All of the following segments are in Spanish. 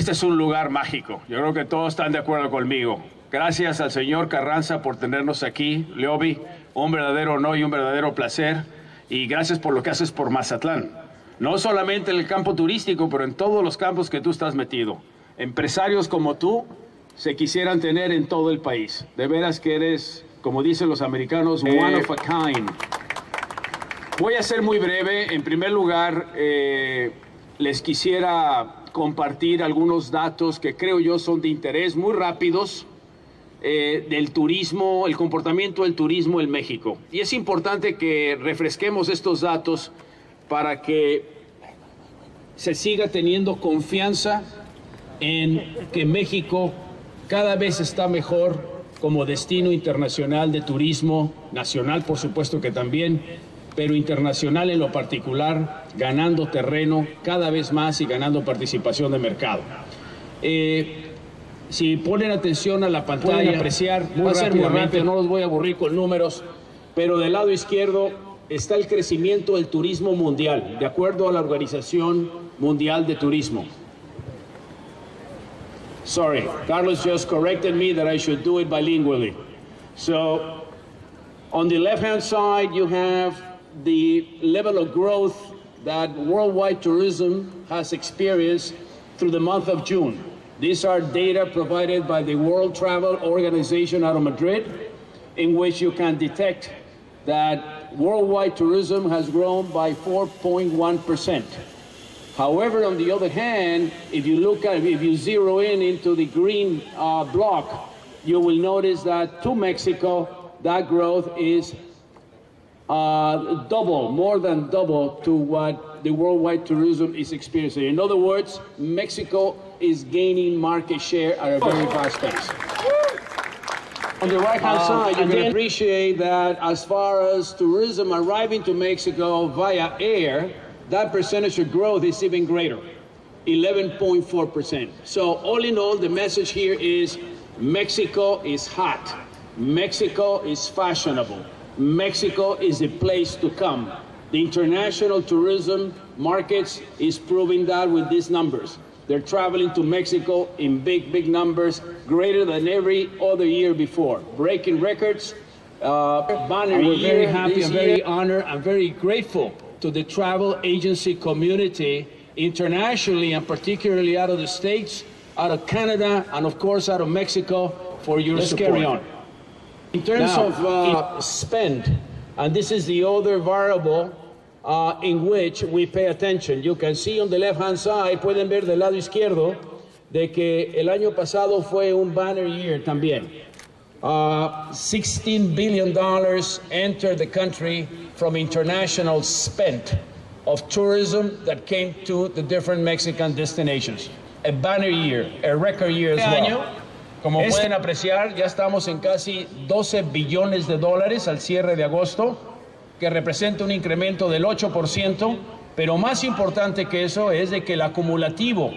Este es un lugar mágico. Yo creo que todos están de acuerdo conmigo. Gracias al señor Carranza por tenernos aquí, Leobi. Un verdadero honor y un verdadero placer. Y gracias por lo que haces por Mazatlán. No solamente en el campo turístico, pero en todos los campos que tú estás metido. Empresarios como tú se quisieran tener en todo el país. De veras que eres, como dicen los americanos, one of a kind. Voy a ser muy breve. En primer lugar, les quisiera compartir algunos datos que creo yo son de interés, muy rápidos, del turismo, el comportamiento del turismo en México. Y es importante que refresquemos estos datos para que se siga teniendo confianza en que México cada vez está mejor como destino internacional de turismo, nacional por supuesto que también, pero internacional en lo particular, ganando terreno cada vez más y ganando participación de mercado. Si ponen atención a la pantalla, pueden apreciar muy rápido, no los voy a aburrir con números, pero del lado izquierdo está el crecimiento del turismo mundial, de acuerdo a la Organización Mundial de Turismo. Sorry, Carlos just corrected me that I should do it bilingually. So, on the left-hand side, you have the level of growth that worldwide tourism has experienced through the month of June. These are data provided by the World Travel Organization out of Madrid, in which you can detect that worldwide tourism has grown by 4.1%. However, on the other hand, if you zero in into the green block, you will notice that to Mexico, that growth is double, more than double to what the worldwide tourism is experiencing. In other words, Mexico is gaining market share at a very fast pace. On the right-hand side, you can appreciate that as far as tourism arriving to Mexico via air, that percentage of growth is even greater, 11.4%. So all in all, the message here is Mexico is hot. Mexico is fashionable. Mexico is a place to come. The international tourism markets is proving that with these numbers. They're traveling to Mexico in big numbers, greater than every other year before. Breaking records, banner year. We're very happy and very honored and very grateful to the travel agency community internationally and particularly out of the States, out of Canada, and of course out of Mexico for your support. Let's carry on. In terms of spend, and this is the other variable in which we pay attention. You can see on the left-hand side, pueden ver del lado izquierdo, de que el año pasado fue un banner year también. $16 billion entered the country from international spend of tourism that came to the different Mexican destinations. A banner year, a record year as well. Como pueden apreciar, ya estamos en casi 12 billones de dólares al cierre de agosto, que representa un incremento del 8%, pero más importante que eso es de que el acumulativo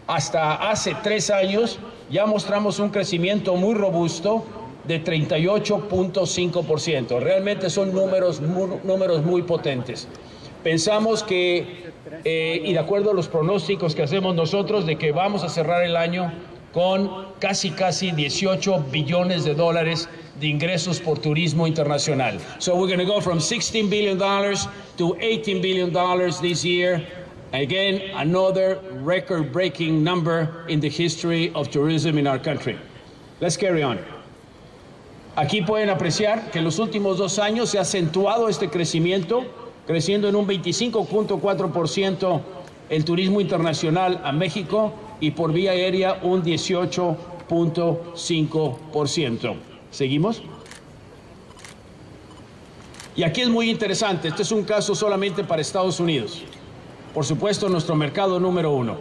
hasta hace 3 años ya mostramos un crecimiento muy robusto de 38.5%. Realmente son números muy potentes. Pensamos que, y de acuerdo a los pronósticos que hacemos nosotros, de que vamos a cerrar el año con casi 18 billones de dólares de ingresos por turismo internacional. So we're going to go from $16 billion to $18 billion this year. Again, another record-breaking number in the history of tourism in our country. Let's carry on. Aquí pueden apreciar que en los últimos 2 años se ha acentuado este crecimiento, creciendo en un 25.4% el turismo internacional a México y por vía aérea un 18.5%. ¿Seguimos? Y aquí es muy interesante, este es un caso solamente para Estados Unidos. Por supuesto, nuestro mercado número 1.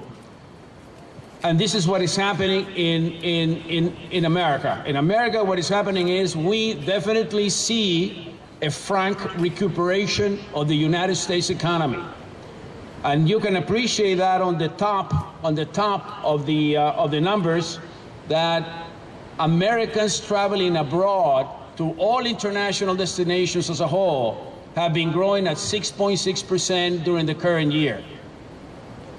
And this is what is happening in America. In America, what is happening is we definitely see a frank recuperation of the United States economy. And you can appreciate that on the top of the numbers, that Americans traveling abroad to all international destinations as a whole have been growing at 6.6% during the current year.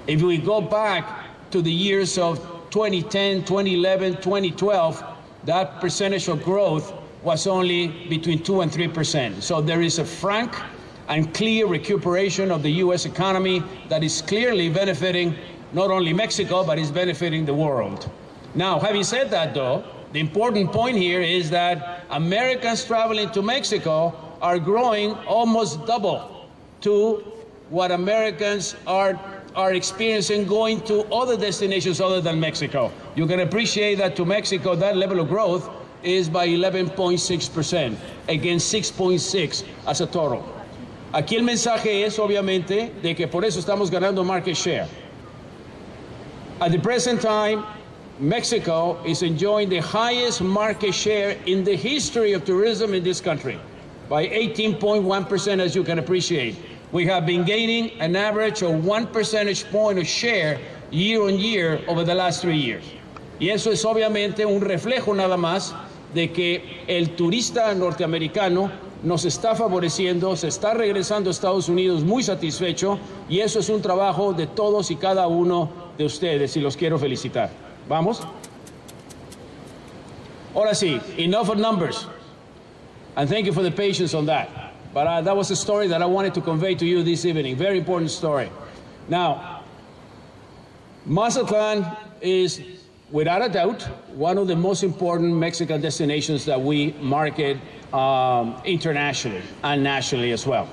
If we go back to the years of 2010, 2011, 2012, that percentage of growth was only between 2 and 3%. So there is a frank and clear recuperation of the U.S. economy that is clearly benefiting not only Mexico, but is benefiting the world. Now, having said that, though, the important point here is that Americans traveling to Mexico are growing almost double to what Americans are experiencing going to other destinations other than Mexico. You can appreciate that to Mexico, that level of growth is by 11.6% against 6.6 as a total. Aquí el mensaje es, obviamente, de que por eso estamos ganando market share. At the present time, Mexico is enjoying the highest market share in the history of tourism in this country, by 18.1%, as you can appreciate. We have been gaining an average of 1 percentage point of share year on year over the last 3 years. Y eso es obviamente un reflejo nada más de que el turista norteamericano nos está favoreciendo, se está regresando a Estados Unidos muy satisfecho, y eso es un trabajo de todos y cada uno de ustedes, y los quiero felicitar. ¿Vamos? Ahora sí, enough of numbers. And thank you for the patience on that. But that was a story that I wanted to convey to you this evening. Very important story. Now, Mazatlán is, without a doubt, one of the most important Mexican destinations that we market internationally and nationally as well.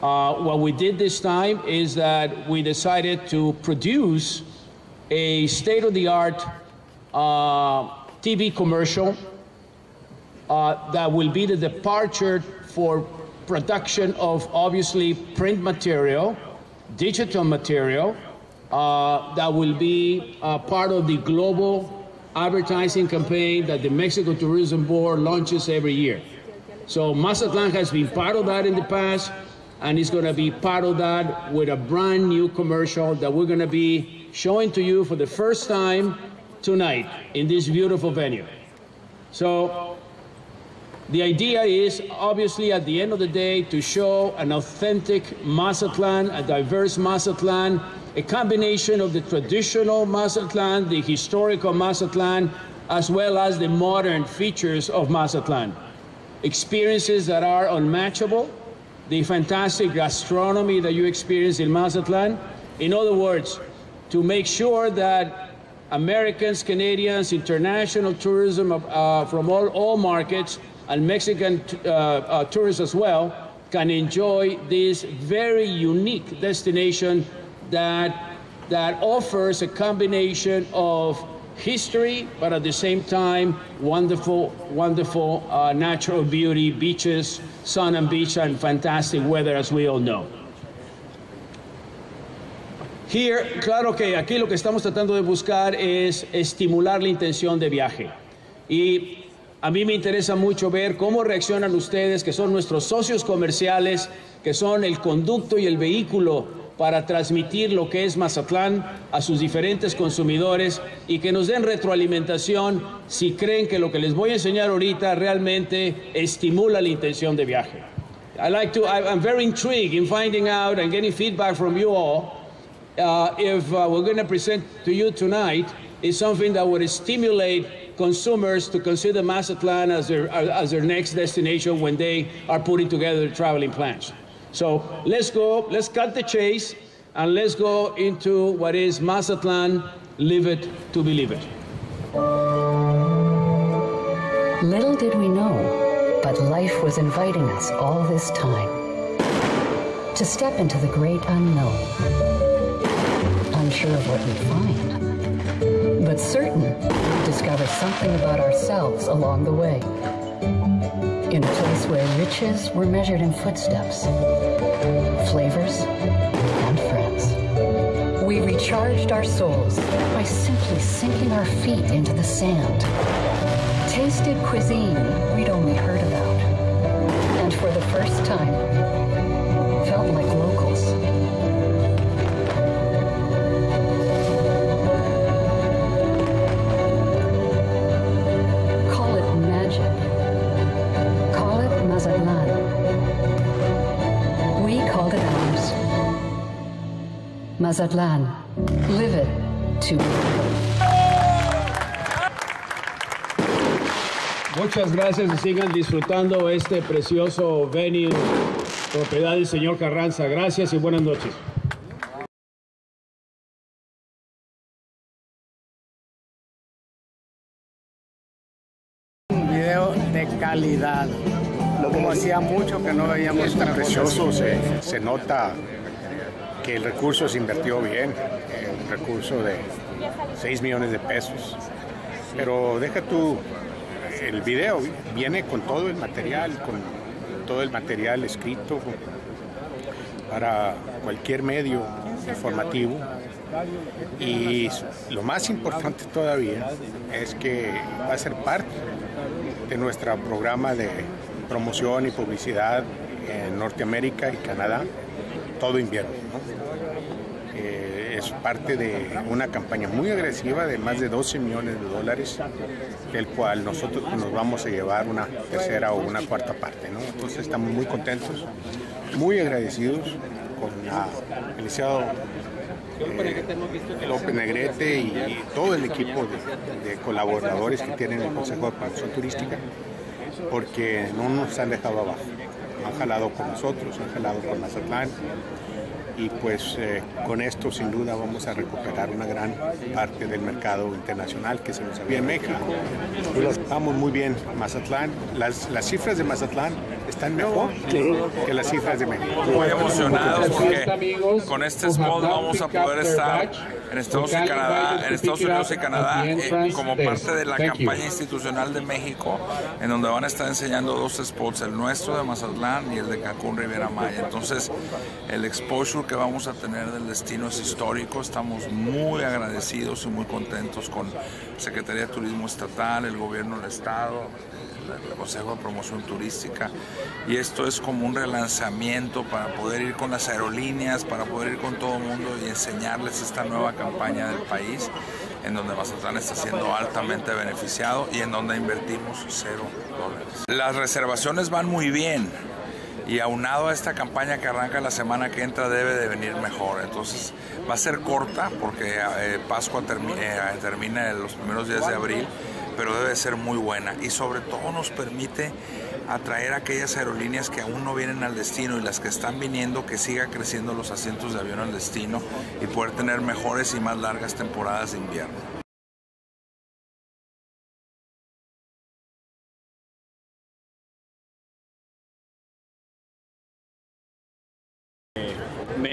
What we did this time is that we decided to produce a state-of-the-art TV commercial that will be the departure for production of obviously print material, digital material, that will be part of the global advertising campaign that the Mexico Tourism Board launches every year. So Mazatlán has been part of that in the past, and it's going to be part of that with a brand new commercial that we're going to be showing to you for the first time tonight in this beautiful venue. So the idea is, obviously, at the end of the day, to show an authentic Mazatlán, a diverse Mazatlán, a combination of the traditional Mazatlán, the historical Mazatlán, as well as the modern features of Mazatlán. Experiences that are unmatchable, the fantastic gastronomy that you experience in Mazatlán. In other words, to make sure that Americans, Canadians, international tourism from all markets, and Mexican tourists as well, can enjoy this very unique destination that offers a combination of history, but at the same time, wonderful, wonderful natural beauty, beaches, sun and beach, and fantastic weather, as we all know. Here, claro que aquí lo que estamos tratando de buscar es estimular la intención de viaje. Y a mí me interesa mucho ver cómo reaccionan ustedes, que son nuestros socios comerciales, que son el conducto y el vehículo para transmitir lo que es Mazatlán a sus diferentes consumidores, y que nos den retroalimentación si creen que lo que les voy a enseñar ahorita realmente estimula la intención de viaje. I'm very intrigued in finding out and getting feedback from you all if we're going to present to you tonight is something that would stimulate consumers to consider Mazatlán as their next destination when they are putting together their traveling plans. So let's cut the chase, and let's go into what is Mazatlán, live it to believe it. Little did we know, but life was inviting us all this time to step into the great unknown. Unsure of what we'd find, but certain we'd discover something about ourselves along the way. In a place where riches were measured in footsteps, flavors, and friends. We recharged our souls by simply sinking our feet into the sand, tasted cuisine we'd only heard about, and for the first time, felt like locals. Mazatlán, live it to Muchas gracias y sigan disfrutando este precioso venue, propiedad del señor Carranza. Gracias y buenas noches. Un video de calidad, como hacía mucho que no veíamos. Está precioso, se nota que el recurso se invirtió bien, el recurso de 6 millones de pesos, pero deja tú, el video viene con todo el material, escrito para cualquier medio informativo, y lo más importante todavía es que va a ser parte de nuestro programa de promoción y publicidad en Norteamérica y Canadá todo invierno, ¿no? Es parte de una campaña muy agresiva de más de 12 millones de dólares, del cual nosotros nos vamos a llevar una tercera o una cuarta parte, ¿no? Entonces estamos muy contentos, muy agradecidos con el licenciado López Negrete y todo el equipo de colaboradores que tienen el Consejo de Promoción Turística, porque no nos han dejado abajo, han jalado con nosotros, han jalado con Mazatlán, y pues con esto sin duda vamos a recuperar una gran parte del mercado internacional que se nos había en México. Vamos muy bien, Mazatlán, las cifras de Mazatlán están mejor que las cifras de México. Muy emocionados porque con este small vamos a poder estar en Estados Unidos y Canadá como parte de la campaña institucional de México, en donde van a estar enseñando 2 spots, el nuestro de Mazatlán y el de Cancún Riviera Maya. Entonces el exposure que vamos a tener del destino es histórico. Estamos muy agradecidos y muy contentos con la Secretaría de Turismo Estatal, el Gobierno del Estado, el Consejo de Promoción Turística, y esto es como un relanzamiento para poder ir con las aerolíneas, para poder ir con todo el mundo y enseñarles esta nueva campaña del país, en donde Mazatlán está siendo altamente beneficiado y en donde invertimos $0. Las reservaciones van muy bien, y aunado a esta campaña que arranca la semana que entra debe de venir mejor. Entonces va a ser corta porque Pascua termina en los primeros días de abril, pero debe ser muy buena, y sobre todo nos permite atraer a aquellas aerolíneas que aún no vienen al destino, y las que están viniendo, que siga creciendo los asientos de avión al destino y poder tener mejores y más largas temporadas de invierno.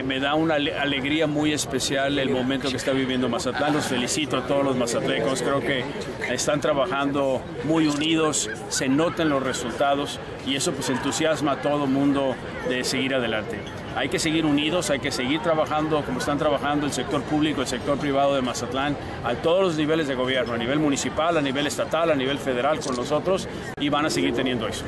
Me da una alegría muy especial el momento que está viviendo Mazatlán. Los felicito a todos los mazatlecos, creo que están trabajando muy unidos, se notan los resultados, y eso pues entusiasma a todo mundo de seguir adelante. Hay que seguir unidos, hay que seguir trabajando como están trabajando el sector público, el sector privado de Mazatlán, a todos los niveles de gobierno, a nivel municipal, a nivel estatal, a nivel federal con nosotros, y van a seguir teniendo eso.